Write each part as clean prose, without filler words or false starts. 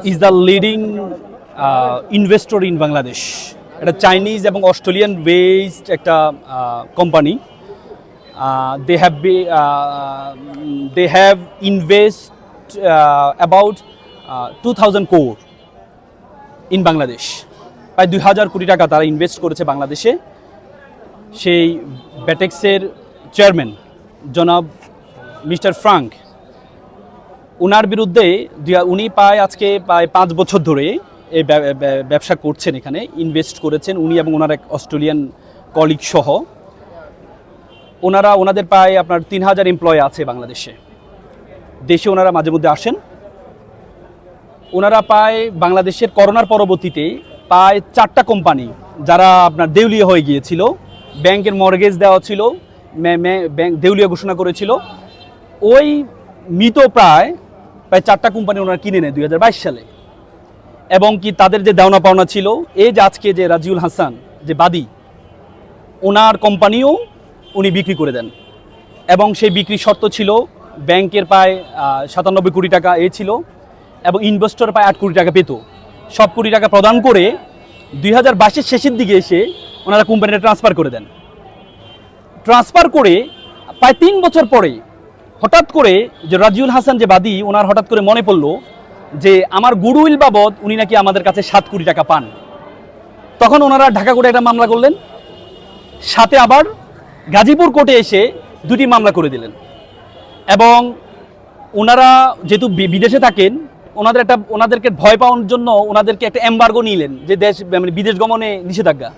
is the leading investor in Bangladesh. এটা Chinese এবং Australian based একটা company. they have invest about 2000 crore in Bangladesh. প্রায় 2000 কোটি টাকা তারা ইনভেস্ট করেছে বাংলাদেশে। সেই ব্যাটেক্সের চেয়ারম্যান জনাব মিস্টার ফ্রাঙ্ক, ওনার বিরুদ্ধে উনি আজকে প্রায় 5 বছর ধরে এই ব্যবসা করছেন, এখানে ইনভেস্ট করেছেন উনি এবং ওনার এক অস্ট্রেলিয়ান কলিগ সহ। ওনাদের প্রায় আপনার 3000 এমপ্লয় আছে বাংলাদেশে। দেশে ওনারা মাঝে মধ্যে আসেন। ওনারা প্রায় বাংলাদেশের করোনার পরবর্তীতে প্রায় 4টা কোম্পানি যারা আপনার দেউলিয়া হয়ে গিয়েছিল, ব্যাংকের মর্গেজ দেওয়া ছিল, ব্যাংক দেউলিয়া ঘোষণা করেছিল, ওই মৃত প্রায় 4টা কোম্পানি ওনারা কিনে নেয় 2022 সালে। এবং কি তাদের যে দেওনা পাওনা ছিল, এই যে আজকে যে রাজিউল হাসান যে বাদী, ওনার কোম্পানিও উনি বিক্রি করে দেন। এবং সেই বিক্রির শর্ত ছিল ব্যাংকের প্রায় 97 কোটি টাকা ছিল এবং ইনভেস্টর প্রায় 8 কোটি টাকা পেত। সব কোটি টাকা প্রদান করে 2022-এর শেষের দিকে এসে ওনারা কোম্পানিটা ট্রান্সফার করে দেন। ট্রান্সফার করে প্রায় 3 বছর পরে হঠাৎ করে যে রাজিউল হাসান যে বাদী, ওনার হঠাৎ করে মনে পড়লো যে আমার গুডউইল বাবদ উনি নাকি আমাদের কাছে 7 কোটি টাকা পান। তখন ওনারা ঢাকা কোর্টে একটা মামলা করলেন, সাথে আবার গাজীপুর কোর্টে এসে 2টি মামলা করে দিলেন। এবং ওনারা যেহেতু বিদেশে থাকেন, ওনাদেরকে ভয় পাওয়ার জন্য ওনাদেরকে একটা এমবার্গো নিলেন, যে মানে বিদেশ গমনে নিষেধাজ্ঞা।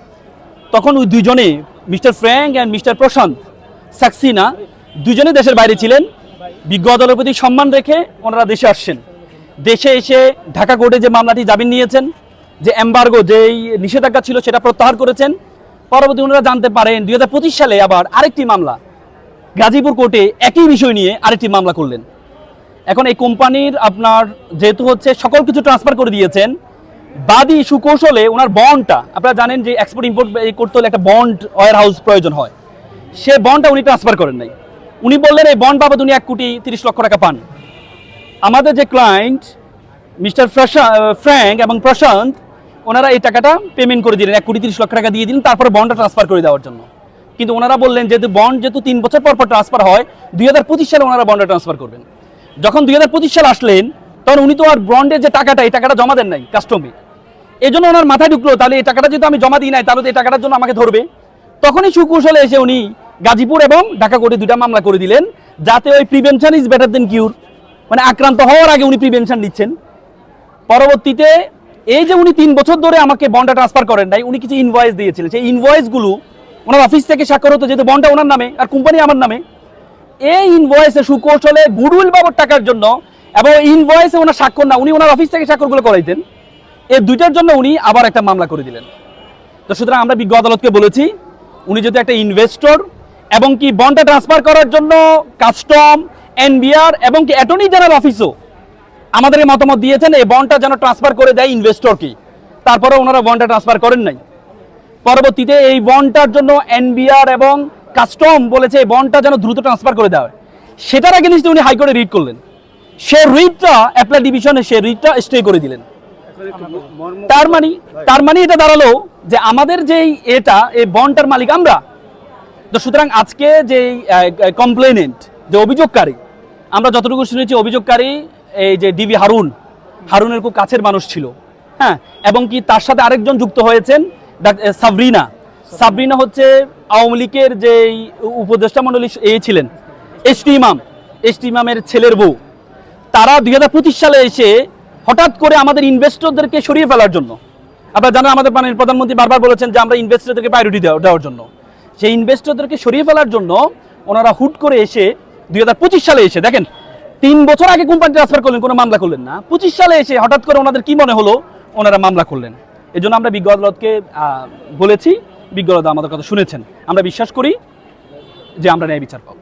তখন ওই দুইজনে, মিস্টার ফ্র্যাঙ্ক অ্যান্ড মিস্টার প্রশান্ত সাক্সিনা, দুজনে দেশের বাইরে ছিলেন। বিজ্ঞ আদালতের প্রতি সম্মান রেখে ওনারা দেশে আসছেন। দেশে এসে ঢাকা কোর্টে যে মামলাটি জামিন নিয়েছেন, যে এমবার্গো যেই নিষেধাজ্ঞা ছিল সেটা প্রত্যাহার করেছেন। পরবর্তী ওনারা জানতে পারেন 2025 সালে আবার আরেকটি মামলা গাজীপুর কোর্টে একই বিষয় নিয়ে আরেকটি মামলা করলেন। এখন এই কোম্পানির আপনার যেহেতু হচ্ছে সকল কিছু ট্রান্সফার করে দিয়েছেন, বাদী সুকৌশলে ওনার বন্ডটা, আপনারা জানেন যে এক্সপোর্ট ইম্পোর্ট করতে হলে একটা বন্ড ওয়্যার হাউস প্রয়োজন হয়, সে বন্ডটা উনি ট্রান্সফার করেন নাই। উনি বললেন এই বন্ড বাবদ উনি 1,30,00,000 টাকা পান। আমাদের যে ক্লায়েন্ট মিস্টার ফ্র্যাঙ্ক এবং প্রশান্ত, ওনারা এই টাকাটা পেমেন্ট করে দিলেন, 1,30,00,000 টাকা দিয়ে দিলেন, তারপরে বন্ডটা ট্রান্সফার করে দেওয়ার জন্য। কিন্তু ওনারা বললেন যেহেতু বন্ড 3 বছর পর ট্রান্সফার হয়, 2025 সালে ওনারা বন্ডটা ট্রান্সফার করবেন। যখন 2025 সাল আসলেন, তখন উনি তো আর বন্ডের যে টাকাটা, এই টাকাটা জমা দেন নাই কাস্টমে। এই জন্য ওনার মাথায় ঢুকলো তাহলে এই টাকাটা যেহেতু আমি জমা দিই নাই, তাহলে এই টাকাটার জন্য আমাকে ধরবে। তখনই সুকৌশলে এসে উনি গাজীপুর এবং ঢাকা কোর্টে 2টা মামলা করে দিলেন, যাতে ওই প্রিভেনশন ইজ বেটার দেন কিউর, মানে আক্রান্ত হওয়ার আগে উনি প্রিভেনশন নিচ্ছেন। পরবর্তীতে এই যে উনি 3 বছর ধরে আমাকে বন্ডটা ট্রান্সফার করেন নাই, উনি কিছু ইনভয়েস দিয়েছিলেন। সেই ইনভয়েসগুলো ওনার অফিস থেকে স্বাক্ষর হতো, যেহেতু বন্ডটা ওনার নামে আর কোম্পানি আমার নামে। এই ইনভয়েসে সুকৌশলে গুডউইল বাবদ টাকার জন্য, এবং ইনভয়েসে ওনার স্বাক্ষর না, উনি ওনার অফিস থেকে স্বাক্ষরগুলো করাইতেন। এই 2টার জন্য উনি আবার একটা মামলা করে দিলেন। তো সুতরাং আমরা বিজ্ঞ আদালতকে বলেছি, উনি যদি একটা ইনভেস্টর এবং কি বন্ডটা ট্রান্সফার করার জন্য কাস্টম, এনবিআর এবং কি অ্যাটর্নি জেনারেল অফিসও আমাদের মতামত দিয়েছেন এই বন্ডটা যেন ট্রান্সফার করে দেয় ইনভেস্টরকে। তারপরে ওনারা বন্ডটা ট্রান্সফার করেন নাই। পরবর্তীতে এই বন্ডটার জন্য এনবিআর এবং কাস্টম বলেছে এই বন্ডটা যেন দ্রুত ট্রান্সফার করে দেওয়া হয়। সেটার এগেইনস্টে উনি হাইকোর্টে রিট করলেন। সে রিটটা অ্যাপ্লাই ডিভিশনে সে রিটটা স্টে করে দিলেন। তার মানে এটা দাঁড়ালো যে আমাদের যেই এই বন্ডটার মালিক আমরা। তো সুতরাং আজকে যে কমপ্লেনেন্ট, যে অভিযোগকারী, আমরা যতটুকু শুনেছি অভিযোগকারী এই যে ডিবি হারুনের খুব কাছের মানুষ ছিল, হ্যাঁ, এবং কি তার সাথে আরেকজন যুক্ত হয়েছেন সাবরিনা হচ্ছে আওয়ামী লীগের যে উপদেষ্টা মণ্ডলী ছিলেন, এসটি ইমামের ছেলের বউ। তারা 2025 সালে এসে হঠাৎ করে আমাদের ইনভেস্টরদেরকে সরিয়ে ফেলার জন্য, আপনারা জানেন আমাদের প্রধানমন্ত্রী বারবার বলেছেন যে আমরা ইনভেস্টরদেরকে প্রায়োরিটি দেওয়ার জন্য, সেই ইনভেস্টরদেরকে সরিয়ে ফেলার জন্য ওনারা হুট করে এসে 2025 সালে এসে, দেখেন 3 বছর আগে কোম্পানি ট্রান্সফার করলেন, কোনো মামলা করলেন না। 25 সালে এসে হঠাৎ করে ওনাদের কি মনে হলো, ওনারা মামলা করলেন। এই জন্য আমরা বিজ্ঞ আদালতকে বলেছি, বিজ্ঞ আদালত আমাদের কথা শুনেছেন। আমরা বিশ্বাস করি যে আমরা ন্যায় বিচার পাবো।